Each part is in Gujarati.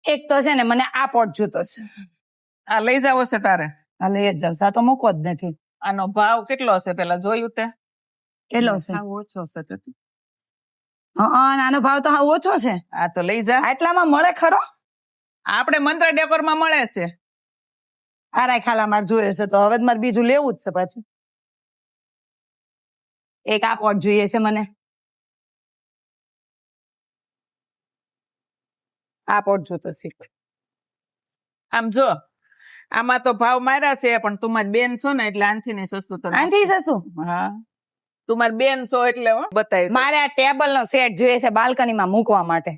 એક તો છે ને મને આ પોટ જોતો છે. આ લઈ જાવ છે તારે? આ લઈ જ જાઉં આ તો મૂકો જ નથી. આનો ભાવ કેટલો હશે પેલા જોયું તે? કેટલો છે? હા, ઓછો છે તે. આનો ભાવ તો હા ઓછો છે. આ તો લઈ જા. આટલામાં મળે ખરો? આપણે મંત્ર ડેકોર માં મળે છે. આ ખાલા મારે જોઈએ છે તો હવે મારે બીજું લેવું જ છે પાછું. એક આ પોટ જોઈએ છે મને. આ પોટ જોતો શીખ. આમ જો આમાં તો ભાવ માર્યા છે પણ તું મારી બેન છો ને એટલે આનથી નહીં સસ્તું તને. આનથી સસ્તું? હા, તું મારી બેન છો એટલે બતાવી. મારે આ ટેબલ નો સેટ જોઈએ છે બાલ્કની માં મૂકવા માટે.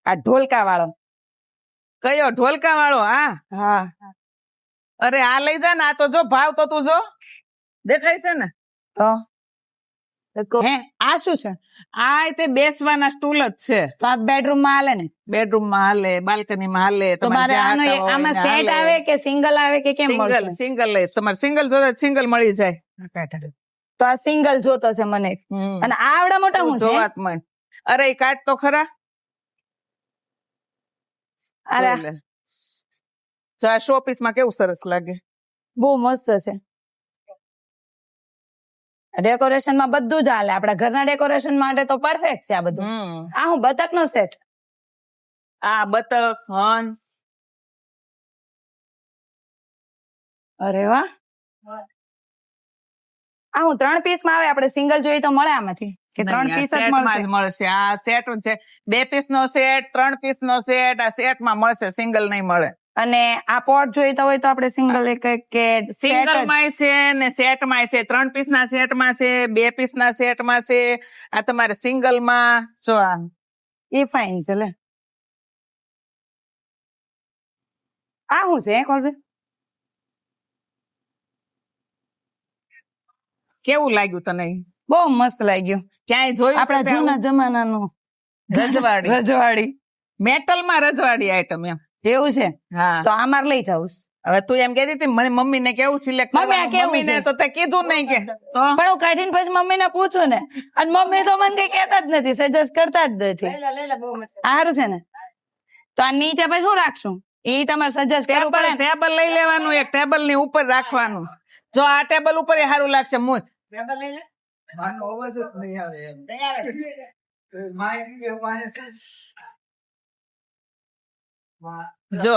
આ ઢોલકા વાળો. કયો ઢોલકા વાળો? હા. અરે આ લઈ જા ને. આ તો જો ભાવ તો તું જો દેખાય છે ને. તો હે આ શું છે? આ તે બેસવાના સ્ટૂલ જ છે. તો આ બેડરૂમ માં હાલે ને? બેડરૂમ માં હાલે, બાલ્કની માં હાલે. તો મારે આમાં સેટ આવે કે સિંગલ આવે કે કેમ મળશે? સિંગલ લે. તમારે સિંગલ જોતા સિંગલ મળી જાય. તો આ સિંગલ જોતો છે મને. અને આવડા મોટા હું છે? અરે એ કાટ તો ખરા. અરે આ શો પીસ માં કેવું સરસ લાગે. બહુ મસ્ત છે. ડેકોરેશન માં બધું જ હાલે. આપડા ઘરના ડેકોરેશન માટે તો પરફેક્ટ છે આ બધું. આ હું બતક નો સેટ. આ બતક, હંસ. અરે વાહ. આ હું 3 પીસ માં આવે. આપણે સિંગલ જોઈએ તો મળે આમાંથી કે 3 પીસ જ મળશે? આ સેટ છે. 2 પીસ નો સેટ, 3 પીસ નો સેટ. આ સેટ માં મળશે, સિંગલ નહીં મળે. અને આ પોટ જોઈતા હોય તો આપણે સિંગલ એક કે સિંગલ માં છે ને સેટ માં છે. 3 પીસ ના સેટ માં છે, 2 પીસ ના સેટ માં છે. આ તમારે સિંગલ માં જો આ એ ફાઇન છે. લે આ શું છે કોલબે? કેવું લાગ્યું તને? બહુ મસ્ત લાગ્યું. ક્યાંય જોયું? આપણા જૂના જમાનાનું રજવાડી. મેટલ માં રજવાડી આઈટમ એમ. એવું છે? હા. તો આ મારે લઈ જાઉં. હવે તું એમ કહેતી હતી મને મમ્મી ને કેવું સિલેક્ટ કરવાનું. મમ્મી ને તો તે કીધું નહીં કે. પણ હું કાઢીને પછી મમ્મી ને પૂછું ને. અને મમ્મી તો મને કઈ કહેતા જ નથી, સજેસ્ટ કરતા જ નથી. સારું છે ને? તો આ નીચે પછી શું રાખશું? એ તમારે સજેસ્ટ કરવું પડે. ટેબલ લઈ લેવાનું, એક ટેબલ ની ઉપર રાખવાનું. જો આ ટેબલ ઉપર એ સારું લાગશે. મુજ ટેબલ લઈ લે. માનો અવાજ જ નહીં આવે એમ. જો